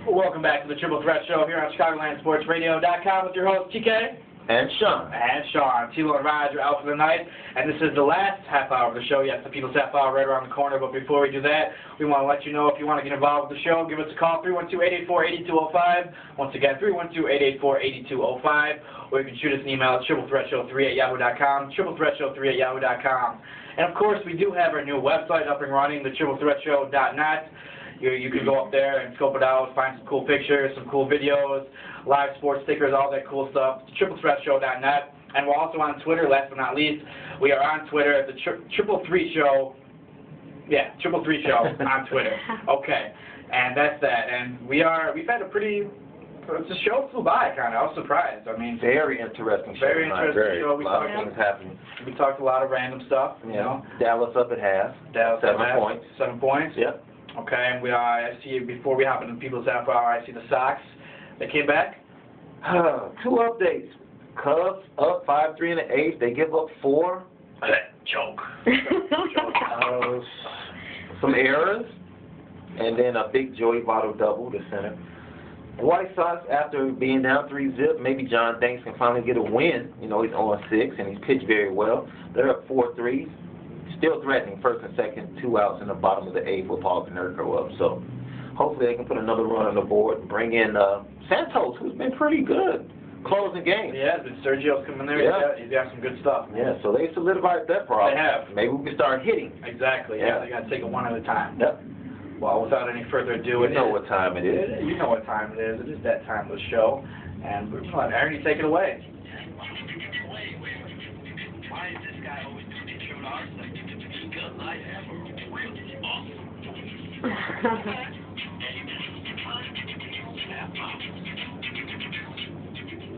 Welcome back to the Triple Threat Show here on ChicagolandSportsRadio.com with your hosts, TK. And Shaun. And Shaun. Tilo and Roger out for the night. And this is the last half hour of the show. Yes, the People's Half Hour right around the corner. But before we do that, we want to let you know if you want to get involved with the show, give us a call, 312-884-8205. Once again, 312-884-8205. Or you can shoot us an email at triplethreatshow3@yahoo.com, triplethreatshow3@yahoo.com. And, of course, we do have our new website up and running, the triplethreatshow.net. You can go up there and scope it out, find some cool pictures, some cool videos, live sports stickers, all that cool stuff. triplethreatshow.net. And we're also on Twitter, last but not least. We are on Twitter at the Triple Three Show. Yeah, Triple Three Show on Twitter. Okay. And that's that. And we've had a pretty... The show flew by, kind of. I was surprised. I mean, very interesting show. Very interesting show. A lot of things happening. We talked a lot of random stuff. You know. Dallas up at half. Dallas 7 points. 7 points. Yep. Okay, and I see, before we hop into People's Half Hour, I see the Sox. They came back? 2 updates. Cubs up 5-3 in the 8th. They give up 4. Joke. Some errors. And then a big Joey Votto double to center. White Sox, after being down 3-0, maybe John Thanks can finally get a win. You know, he's on 6, and he's pitched very well. They're up 4-3. Still threatening first and second, 2 outs in the bottom of the 8th with Paul Konerko up. So hopefully they can put another run on the board and bring in Santos, who's been pretty good closing games. Yeah, Sergio's coming there. Yeah. He's got some good stuff. Yeah, so they solidified that problem. They have. Maybe we can start hitting. Exactly. Yeah, they got to take it one at a time. Yep. Well, without any further ado, you know what time it is. You know what time it is. It is that time of the show. And we're going to let Ernie take it away. Why is this guy always doing the intro to our segment? Because I have a really awesome.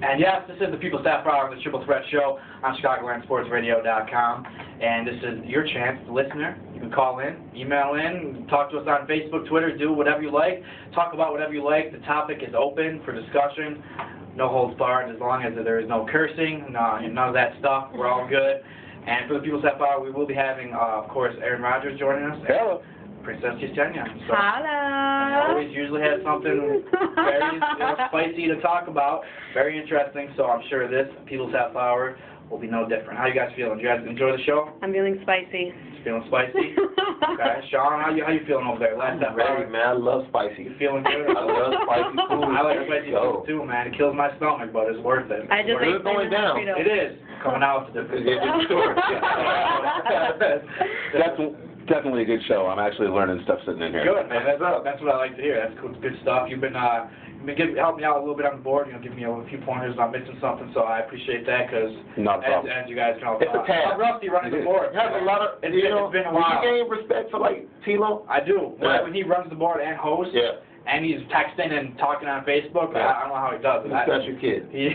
And yes, this is the People's Half Hour of the Triple Threat Show on ChicagolandSportsRadio.com. And this is your chance, listener. You can call in, email in, talk to us on Facebook, Twitter, do whatever you like. Talk about whatever you like. The topic is open for discussion. No holds barred, as long as there is no cursing, none of that stuff. We're all good. And for the People's Half Hour, we will be having, of course, Aaron Rodgers joining us. Hello. Princess Yesenia. So hello. Always usually has something very spicy to talk about, very interesting. So I'm sure this People's Half Hour will be no different. How you guys feeling? Do you guys enjoy the show? I'm feeling spicy. Feeling spicy? Okay. Sean, how you feeling over there? Last time. Ready, man. I love spicy. You feeling good? I love spicy food. I like spicy food too, man. It kills my stomach, but it's worth it. I just ate going down. It is. Coming out to the store. Definitely a good show. I'm actually learning stuff sitting in here. Good, man. That's what I like to hear. That's cool. Good stuff. You've been helping me out a little bit on the board. Giving me a few pointers. I'm missing something, so I appreciate that because as you guys can all it's a task. I'm rusty running the board. You have a lot of. It's been a while. Do you gain respect for like Tilo? I do. When he runs the board and hosts. Yeah. And he's texting and talking on Facebook. Yeah. I don't know how he does it. He's a special kid. Maybe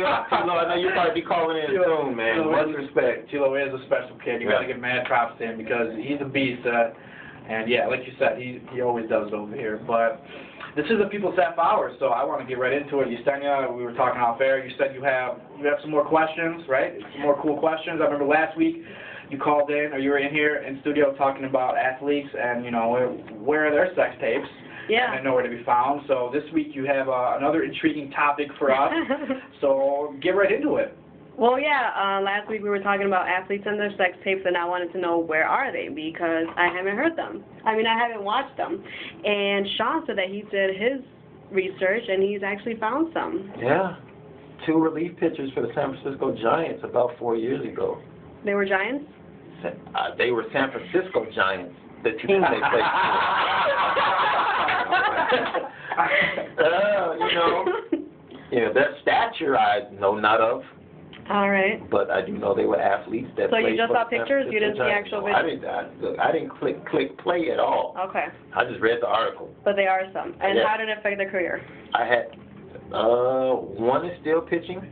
Tilo, I know you'll probably be calling in soon, man. Much respect. Tilo is a special kid. You got to give mad props to him because he's a beast. And yeah, like you said, he always does it over here. But this is the People's Half Hour, so I want to get right into it. Yesenia, we were talking off air. You said you have some more questions, right? Some more cool questions. I remember last week you called in, or you were in here in studio talking about athletes and, where are their sex tapes? Yeah. And nowhere to be found. So this week you have another intriguing topic for us. So get right into it. Well, yeah, last week we were talking about athletes and their sex tapes, and I wanted to know where are they because I haven't heard them. I mean, I haven't watched them. And Shaun said that he did his research, and he's actually found some. Yeah. 2 relief pitchers for the San Francisco Giants about 4 years ago. They were Giants? They were San Francisco Giants, the team they played for. Their stature I know not of. All right. But I do know they were athletes that so played. So you just saw pictures? You didn't see Giants. actual videos? I didn't click play at all. Okay. I just read the article. But they are some. And how did it affect their career? I had one is still pitching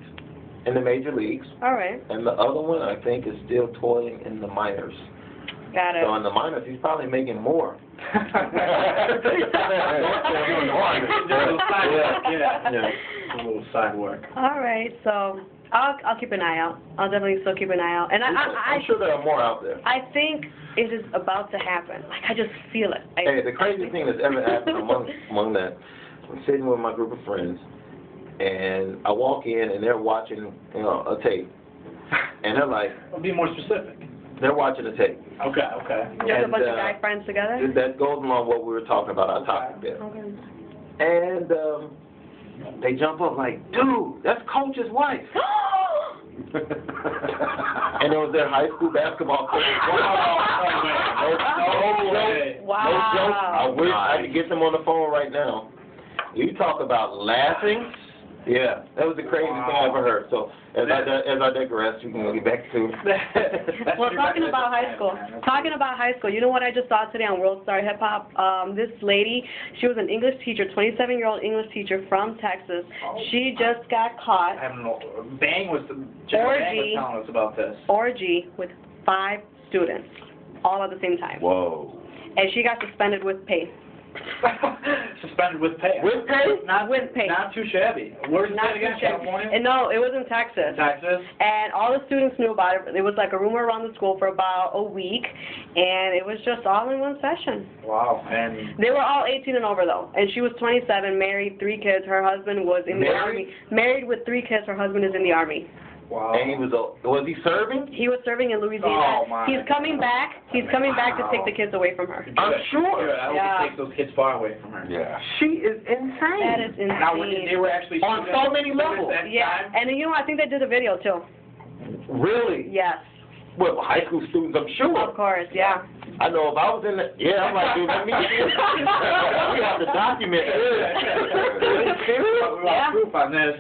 in the major leagues. All right. And the other one, I think, is still toiling in the minors. Got it. So in the minors, he's probably making more. A little side work. All right. So I'll keep an eye out. I'll definitely still keep an eye out. And I'm sure there are more out there. I think it is about to happen. Like, I just feel it. Hey, the craziest thing that's ever happened among that, I'm sitting with my group of friends, and I walk in, and they're watching, a tape. And they're like... Be more specific. They're watching a tape. Okay. Just a bunch of guy friends together? That goes along what we were talking about, our topic there. Okay. And they jump up like, dude, that's Coach's wife. And it was their high school basketball coach. Wow. No joke. I wish I could get them on the phone right now. You talk about laughing. Yeah, that was the craziest thing I ever heard. So as I digress, we can get back to. Well, talking about high school, you know what I just saw today on World Star Hip Hop? This lady, she was an English teacher, 27-year-old English teacher from Texas. She just got caught. I don't know. Bang was telling us about this. Orgy with 5 students, all at the same time. Whoa. And she got suspended with pay. Suspended with pay. With pay? Not with pay. Not too shabby. Where's that again? California? And no, it was in Texas. Texas. And all the students knew about it. It was like a rumor around the school for about a week, and it was just all in one session. Wow. And they were all 18 and over though, and she was 27, married, 3 kids. Her husband was in the army. Married with 3 kids. Her husband is in the army. wow. And was he serving? He was serving in Louisiana. Oh, my. He's coming back. He's coming back to take the kids away from her. I'm sure. I hope he takes those kids far away from her. Yeah. She is insane. That is insane. Now, they were actually on so many levels. Yeah, and you know, I think they did a video too. Really? Yes. Well, high school students, I'm sure. Of course, yeah. I know if I was in the, I'm like, dude, let me see. We have to document this. Yeah. Proof on this.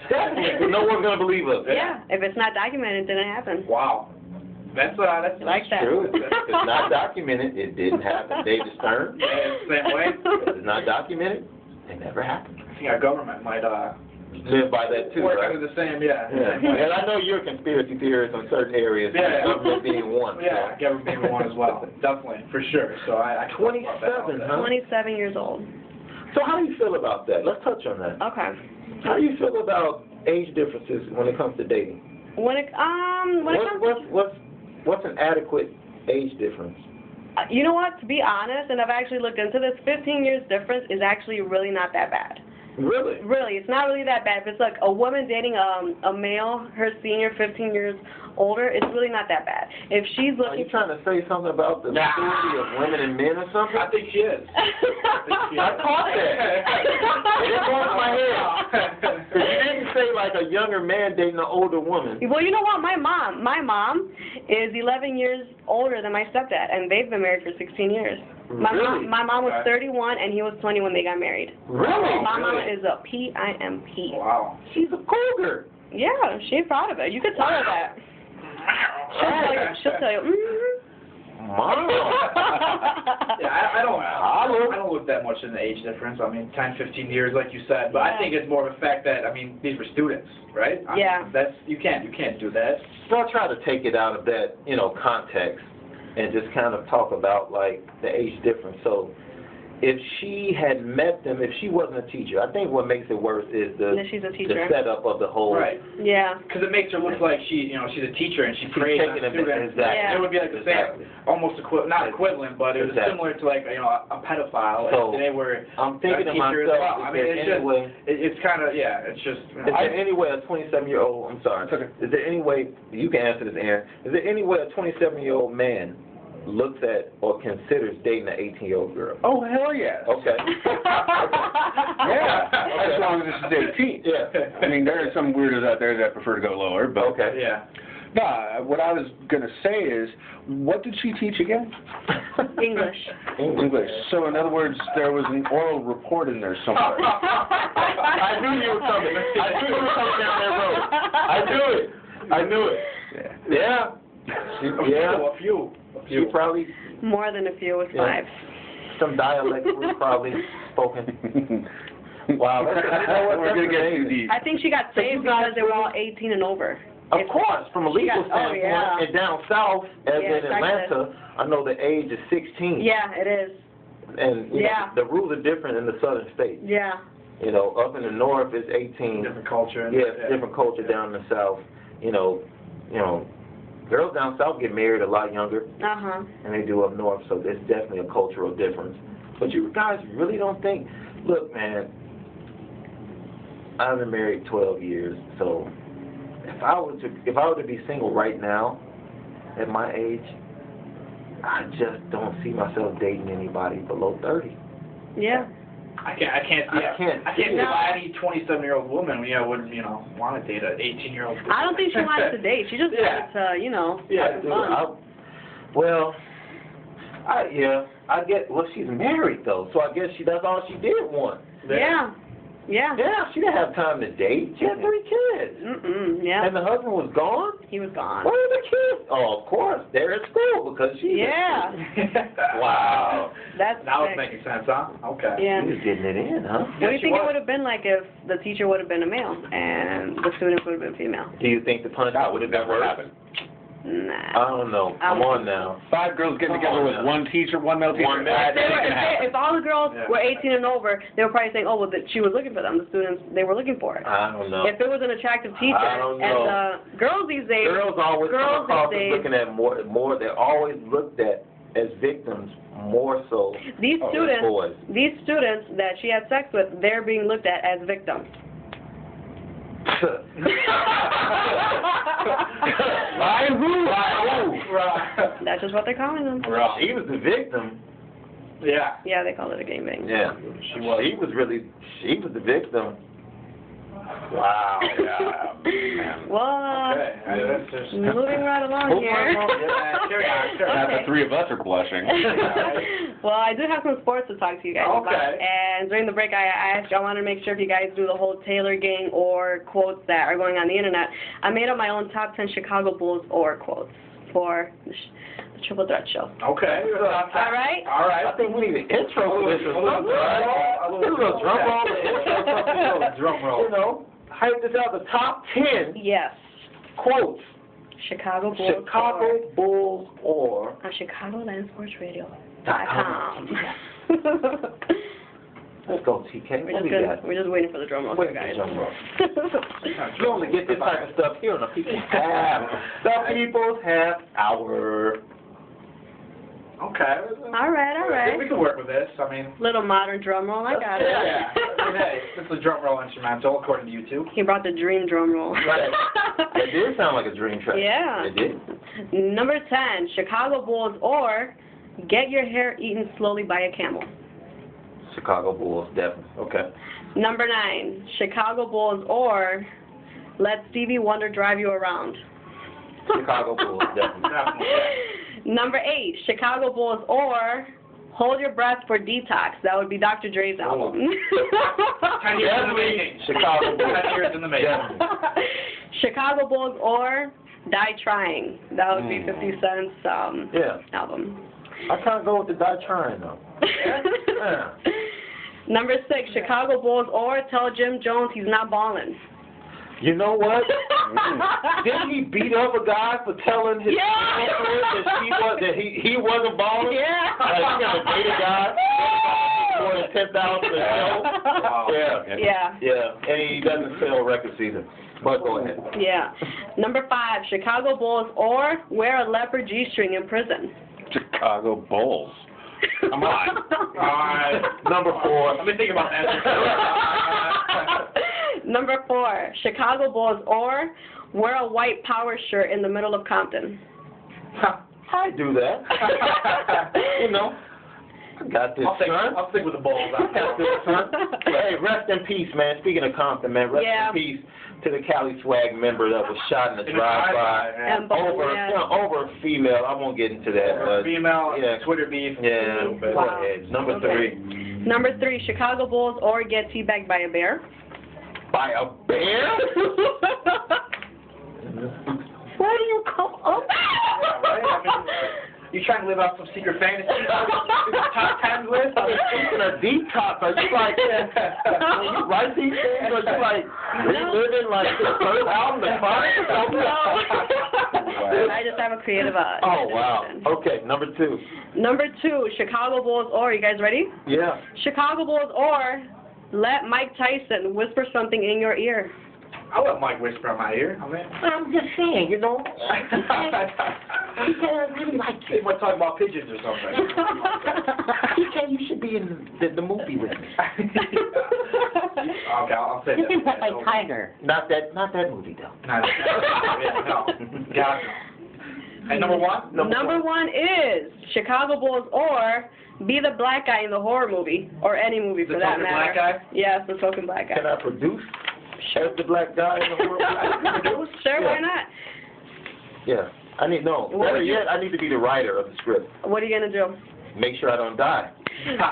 No one's gonna believe us. Yeah. If it's not documented, it didn't happen. Wow. That's like that. True. If it's not documented, it didn't happen. David Stern. Same way. If it's not documented, it never happened. I think our government might live by that too, work right? under the same, yeah. And I know you're a conspiracy theorist on certain areas. Yeah. Government being one. Yeah, government being one as well. Definitely, for sure. So I 27, huh? 27 years old. So how do you feel about that? Let's touch on that. Okay. How do you feel about age differences when it comes to dating? When it comes What's an adequate age difference? you know what? To be honest, and I've actually looked into this, 15 years difference is actually really not that bad. Really? Really, it's not really that bad. If it's like a woman dating a male, her senior, 15 years older, it's really not that bad. If she's Are looking... you trying to say something about the maturity of women and men or something? I think she is. I caught that. It didn't go into my head. Because you didn't say like a younger man dating an older woman. Well, you know what? My mom is 11 years older than my stepdad, and they've been married for 16 years. Really? My mom was 31, and he was 20 when they got married. Really? My mom is a PIMP. Wow. She's a cougar. Yeah, she's proud of it. You could tell her that. She'll tell you, Mom. Yeah, I don't look that much in the age difference. I mean, 10, 15 years, like you said. But I think it's more of a fact that, I mean, these were students, right? I mean, that's you can't do that. So I'll try to take it out of that, context and just kind of talk about, like, the age difference. So if she had met them, if she wasn't a teacher, I think what makes it worse is the setup of the whole. Right. Yeah. Because it makes her look like she's a teacher and she preys on students. Exactly. Yeah. It would be like the same, almost not equivalent, but it was similar to like a pedophile. So and they were I'm thinking to teacher myself, as well. I mean, it's kind of it's just. Is there any way a 27-year-old? I'm sorry. Is there any way you can answer this, Aaron? Is there any way a 27-year-old man looks at or considers dating an 18-year-old girl? Oh, hell yeah. Okay. Yeah, as long as this is 18. Yeah. I mean, there are some weirdos out there that prefer to go lower, but... Okay. Yeah. No, what I was going to say is, what did she teach again? English. English. So, in other words, there was an oral report in there somewhere. I knew you were coming. I knew you were coming down that road. I knew it. Yeah. A few. She probably... More than a few with 5. Some dialect was probably spoken. Wow. We're going to get too deep. I think she got saved because they were all 18 and over. Of course, from a legal standpoint, and down south, as in Atlanta, I know the age is 16. Yeah, it is. And the rules are different in the southern states. Yeah. Up in the north it's 18. Different culture. Different culture down in the south. you know, girls down south get married a lot younger than they do up north, so there's definitely a cultural difference. But you guys really don't think? Look, man, I've been married 12 years, so if I were to be single right now, at my age, I just don't see myself dating anybody below 30. Yeah. I can't see why any 27-year-old woman, wouldn't, want to date an 18-year-old. I don't think she wants to date. She just wants to, have fun. I get. Well, she's married though, so I guess that's all she did want. Yeah. Yeah, she didn't have time to date. She had 3 kids. Yeah. And the husband was gone? He was gone. Where are the kids? Oh, of course. They're at school because she's Yeah. Wow. Now it's making sense, huh? Okay. Yeah. She was getting it in, huh? What do you think it would have been like if the teacher would have been a male and the student would have been female? Do you think the punishment would have been worse? Nah. I don't know. Come on now. 5 girls getting together with one teacher, one male teacher. If all the girls were 18 and over, they were probably saying, oh, well, she was looking for them. The students, they were looking for it. I don't know. If it was an attractive teacher, and girls these days, girls looking at more. They're always looked at as victims more so. These than boys. These students that she had sex with, they're being looked at as victims. By who? That's just what they're calling them. She was the victim. Yeah. Yeah, they call it a gangbang. Yeah. She was the victim. Wow. Well, moving right along here. Now the 3 of us are blushing. Well, I do have some sports to talk to you guys about. And during the break, I asked you, I wanted to make sure if you guys do the whole Taylor gang or quotes that are going on the internet. I made up my own top 10 Chicago Bulls or quotes for the Triple Threat Show. Okay. All right? All right. I think we need an intro for this. A little drum roll. Hype this out. The top 10 Yes. quotes. Chicago Bulls Bulls or on ChicagoLandSportsRadio.com. Let's go, TK. We're just waiting for the drum roll, guys. You only get this type of stuff here on the People's Half. The People's Half Hour. Okay. All right. We can work with this. I mean, little modern drum roll. I got it. Yeah. Hey, this is a drum roll instrumental, according to YouTube. He brought the dream drum roll. Right. It did sound like a dream track. Yeah. It did. Number 10, Chicago Bulls or get your hair eaten slowly by a camel. Chicago Bulls, definitely. Okay. Number 9, Chicago Bulls or let Stevie Wonder drive you around. Chicago Bulls, definitely. Number 8, Chicago Bulls or hold your breath for Detox. That would be Dr. Dre's album. 10 years in the making. Chicago Bulls. 10 years in the making. Chicago Bulls or Die Trying. That would be 50 Cent's album. I can't go with the Die Trying, though. Yeah. Number 6, Chicago Bulls or tell Jim Jones he's not balling. You know what? Didn't he beat up a guy for telling his girlfriend that he wasn't balling? Yeah. Like, he got a date a guy more than 10,000 a show. Yeah. And he doesn't sell records either. But go ahead. Yeah. Number 5, Chicago Bulls or wear a leopard G-string in prison. Chicago Bulls. Come on. All right. Number 4. Let me think about that. Number 4, Chicago Bulls or wear a white power shirt in the middle of Compton. I do that. I got this, son. I'll stick with the Bulls. I got this, son. Hey, rest in peace, man. Speaking of Compton, man, rest in peace to the Cali Swag member that was shot in the drive-by over a female. I won't get into that. Female, Twitter beef. Yeah, go ahead. Number 3. Number 3, Chicago Bulls or get teabagged by a bear. By a bear? Where do you come up? You trying to live out some secret fantasy? Top 10 list? Speaking of detox, are you like, when you write these things, are you like reliving like the first album, the first? I just have a creative Oh, wow. Okay, number 2. Number 2, Chicago Bulls or, you guys ready? Yeah. Chicago Bulls or let Mike Tyson whisper something in your ear. I'll let Mike whisper in my ear. I mean, I'm just saying, you know. He said I really like they you. might talk about pigeons or something. He said you should be in the movie with me. Okay, I'll say This that. is like Tiger. Not that movie though. No. Gotcha. And number one? Number one is Chicago Bulls or be the black guy in the horror movie or any movie for The that token matter. black guy? Yes, the token black guy. Can I produce as the black guy in the world? Sure, why not? Yeah. Better yet, I need to be the writer of the script. What are you gonna do? Make sure I don't die.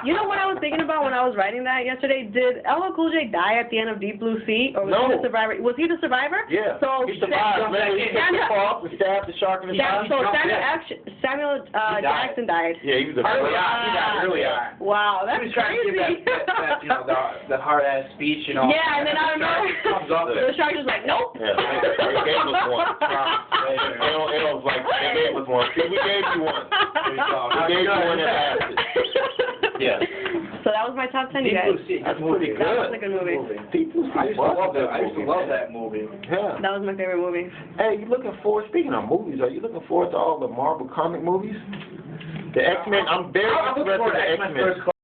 You know what I was thinking about when I was writing that yesterday? Did LL Cool J die at the end of Deep Blue Sea, or was he the survivor? Was he the survivor? Yeah. So he survived. He stabbed the shark in his eye. So Samuel Jackson died. Yeah, he was a Early on. Wow, that's He was trying crazy. to give that the hard ass speech, you know. Yeah, and then I don't know. Comes up The shark was like, nope. Yeah, they gave us one. It was like, they gave us one. See, we gave you one. We gave you one and passed it. Yeah. So that was my top 10, you guys. That's pretty good. That was a good movie. I used to love that movie. Yeah. That was my favorite movie. Hey, you looking forward, speaking of movies, are you looking forward to all the Marvel comic movies? The X-Men, I'm very interested in the X-Men.